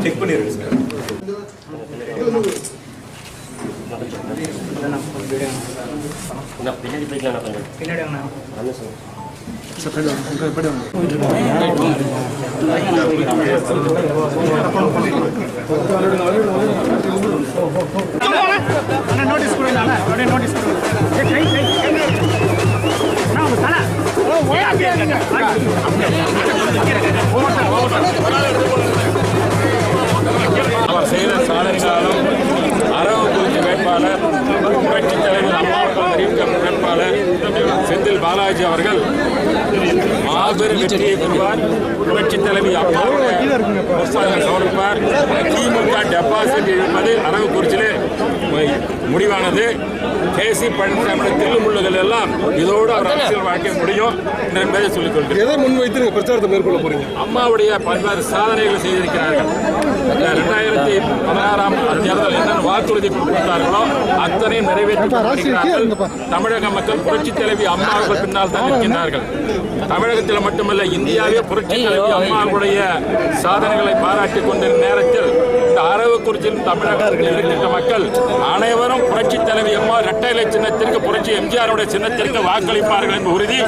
Check பண்ணிடுங்க sir. பின்னாடி போய்க்கலாம் கொஞ்சம் பின்னாடி நோட்டீஸ் நோட்டீஸ் அவர் செய்த சாதனைகளாலும் அரவக்குறிச்சி வேட்பாளர் புரட்சித் தலைவர் அம்மாவுக்கு அறிவிக்கப்பட்ட வேட்பாளர் செந்தில் பாலாஜி அவர்கள் மாபெரும் வெற்றியை பெறுவார். புரட்சித் தலைவி அம்மாவுடைய கவனிப்பார். திமுக டெபாசிட் இழப்பது அரவக்குறிச்சியிலே முடிவானது. கேசி பழனிசாமி தில்லுமுள்ளுகள் எல்லாம் இதோடு அவர் அரசியல் வாழ்க்கை முடியும் என்பதை சொல்லிக் கொள்கிறேன். எதை முன்வைத்து பிரச்சாரத்தை மேற்கொள்ள போறீங்க? அம்மாவுடைய பல்வேறு சாதனைகளை செய்திருக்கிறார்கள். 2016 தேர்தல் என்ன வாக்குறுதி கொடுத்தார்களோ அத்தனை நிறைவேற்றிருக்கிறார்கள். தமிழக மக்கள் புரட்சித் தலைவி அம்மாவுக்கு பின்னால் தான் இருக்கின்றார்கள். தமிழகத்தில் மட்டுமல்ல, இந்தியாவே புரட்சித் தலைவி அம்மாவுடைய சாதனைகளை பாராட்டிக் கொண்டிருந்த நேரத்தில் இந்த அரவக்குறிச்சியில் தமிழகத்தில் இருக்கின்ற மக்கள் அனைவரும் புரட்சித் தலைவி அம்மா இரட்டை இலை சின்னத்திற்கு, புரட்சி எம்ஜிஆருடைய சின்னத்திற்கு வாக்களிப்பார்கள் என்ற உறுதி